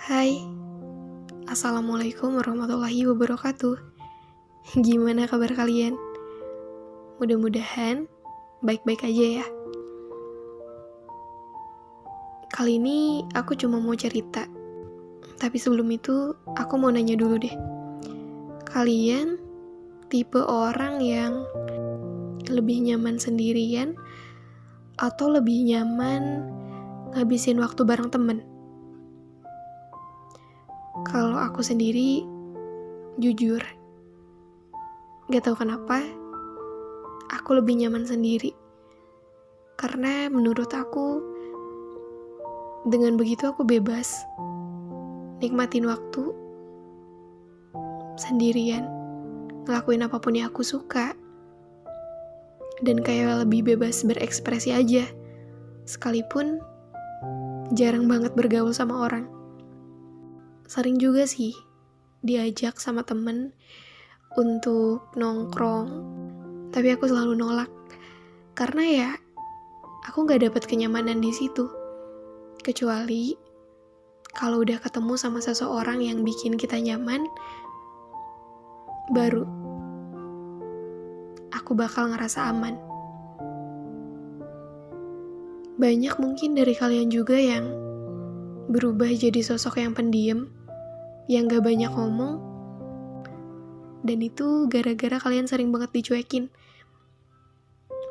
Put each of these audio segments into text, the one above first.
Hai, Assalamualaikum warahmatullahi wabarakatuh. Gimana kabar kalian? Mudah-mudahan baik-baik aja ya. Kali ini aku cuma mau cerita. Tapi sebelum itu, aku mau nanya dulu deh. Kalian tipe orang yang lebih nyaman sendirian atau lebih nyaman ngabisin waktu bareng temen? Kalau aku sendiri, jujur, gak tahu kenapa, aku lebih nyaman sendiri. Karena menurut aku, dengan begitu aku bebas nikmatin waktu sendirian, ngelakuin apapun yang aku suka, dan kayak lebih bebas berekspresi aja, sekalipun jarang banget bergaul sama orang. Sering juga sih diajak sama temen untuk nongkrong, tapi aku selalu nolak karena ya aku gak dapet kenyamanan di situ. Kecuali kalau udah ketemu sama seseorang yang bikin kita nyaman, baru aku bakal ngerasa aman. Banyak mungkin dari kalian juga yang berubah jadi sosok yang pendiam, yang gak banyak ngomong, dan itu gara-gara kalian sering banget dicuekin.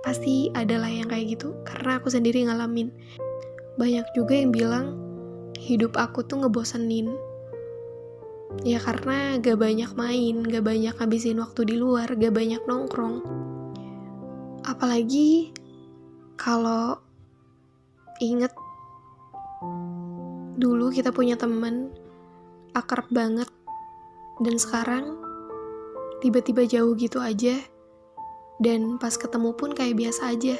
Pasti adalah yang kayak gitu, karena aku sendiri ngalamin. Banyak juga yang bilang hidup aku tuh ngebosenin. Ya karena gak banyak main, gak banyak ngabisin waktu di luar, gak banyak nongkrong. Apalagi kalau inget dulu kita punya teman akrab banget, dan sekarang tiba-tiba jauh gitu aja, dan pas ketemu pun kayak biasa aja.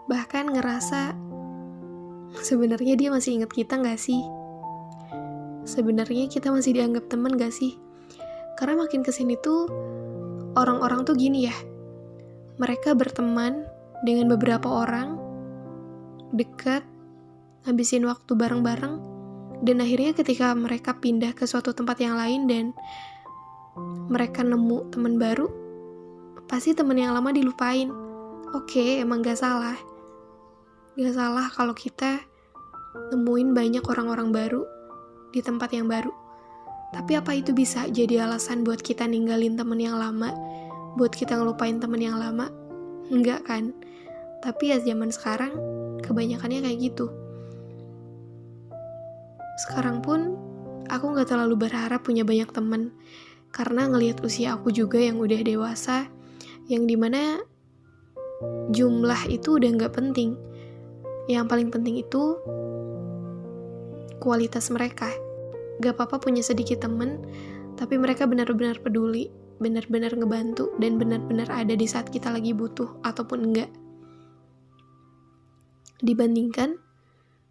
Bahkan ngerasa sebenarnya dia masih inget kita gak sih? Sebenarnya kita masih dianggap teman gak sih? Karena makin kesini tuh orang-orang tuh gini ya, mereka berteman dengan beberapa orang, dekat, ngabisin waktu bareng-bareng, dan akhirnya ketika mereka pindah ke suatu tempat yang lain dan mereka nemu teman baru, pasti teman yang lama dilupain. Oke, emang gak salah. Gak salah kalau kita nemuin banyak orang-orang baru di tempat yang baru. Tapi apa itu bisa jadi alasan buat kita ninggalin teman yang lama, buat kita ngelupain teman yang lama? Enggak kan? Tapi ya zaman sekarang kebanyakannya kayak gitu. Sekarang pun aku gak terlalu berharap punya banyak teman, karena ngelihat usia aku juga yang udah dewasa, yang dimana jumlah itu udah gak penting. Yang paling penting itu kualitas mereka. Gak apa-apa punya sedikit teman, tapi mereka benar-benar peduli, benar-benar ngebantu, dan benar-benar ada di saat kita lagi butuh ataupun enggak. Dibandingkan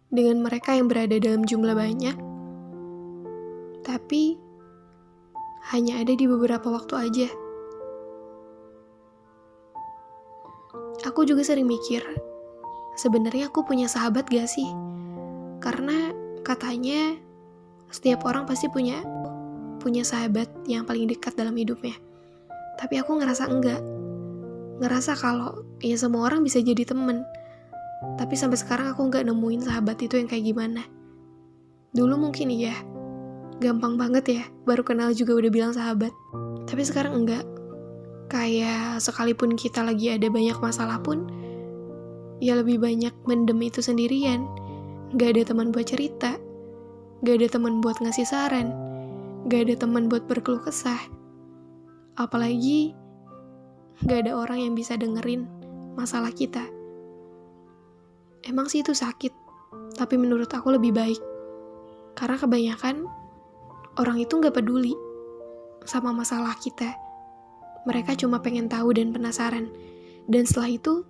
dengan mereka yang berada dalam jumlah banyak, tapi hanya ada di beberapa waktu aja. Aku juga sering mikir, sebenarnya aku punya sahabat gak sih? Karena katanya setiap orang pasti punya sahabat yang paling dekat dalam hidupnya. Tapi aku ngerasa enggak. Ngerasa kalau ya semua orang bisa jadi temen. Tapi sampai sekarang aku nggak nemuin sahabat itu yang kayak gimana. Dulu mungkin iya, gampang banget ya, baru kenal juga udah bilang sahabat. Tapi sekarang enggak. Kayak sekalipun kita lagi ada banyak masalah pun, ya lebih banyak mendem itu sendirian. Gak ada teman buat cerita, gak ada teman buat ngasih saran, gak ada teman buat berkeluh kesah. Apalagi gak ada orang yang bisa dengerin masalah kita. Emang sih itu sakit, tapi menurut aku lebih baik. Karena kebanyakan orang itu gak peduli sama masalah kita. Mereka cuma pengen tahu dan penasaran. Dan setelah itu,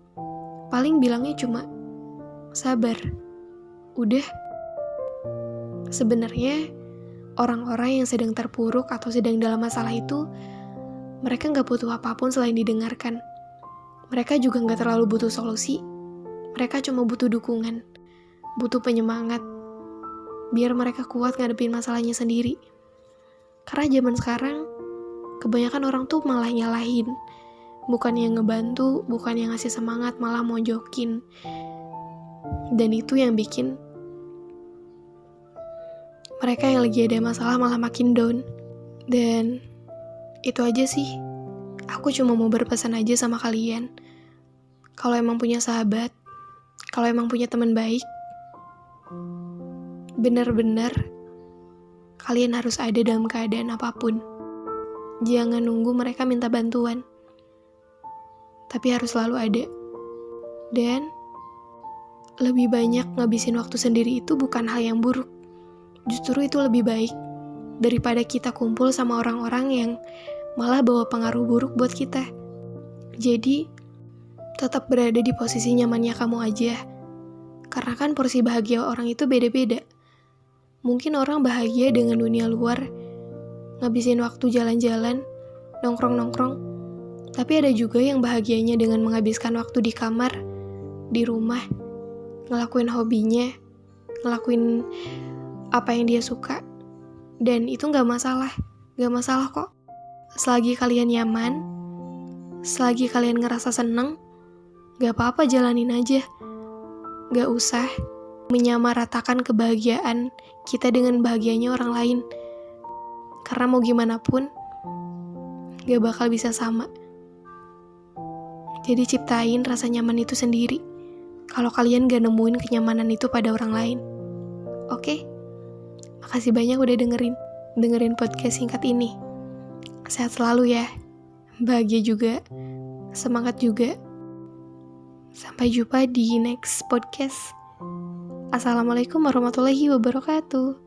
paling bilangnya cuma, sabar. Udah. Sebenarnya, orang-orang yang sedang terpuruk atau sedang dalam masalah itu, mereka gak butuh apapun selain didengarkan. Mereka juga gak terlalu butuh solusi. Mereka cuma butuh dukungan, butuh penyemangat. biar mereka kuat ngadepin masalahnya sendiri. Karena zaman sekarang, kebanyakan orang tuh malah nyalahin. Bukan yang ngebantu, bukan yang ngasih semangat, malah mojokin. Dan itu yang bikin mereka yang lagi ada masalah malah makin down. Dan itu aja sih. Aku cuma mau berpesan aja sama kalian. Kalau emang punya sahabat, kalau emang punya teman baik, benar-benar kalian harus ada dalam keadaan apapun. Jangan nunggu mereka minta bantuan, tapi harus selalu ada. Dan lebih banyak ngabisin waktu sendiri itu bukan hal yang buruk. Justru itu lebih baik daripada kita kumpul sama orang-orang yang malah bawa pengaruh buruk buat kita. Jadi, tetap berada di posisi nyamannya kamu aja. Karena kan porsi bahagia orang itu beda-beda. Mungkin orang bahagia dengan dunia luar, ngabisin waktu jalan-jalan, nongkrong-nongkrong. Tapi ada juga yang bahagianya dengan menghabiskan waktu di kamar, di rumah, ngelakuin hobinya, ngelakuin apa yang dia suka. Dan itu gak masalah kok. Selagi kalian nyaman, selagi kalian ngerasa seneng, gak apa-apa, jalanin aja. Gak usah menyamaratakan kebahagiaan kita dengan bahagianya orang lain. Karena mau gimana pun, gak bakal bisa sama. Jadi ciptain rasa nyaman itu sendiri. Kalau kalian gak nemuin kenyamanan itu pada orang lain. Oke? Makasih banyak udah dengerin podcast singkat ini. Sehat selalu ya. Bahagia juga. Semangat juga. Sampai jumpa di next podcast. Assalamualaikum warahmatullahi wabarakatuh.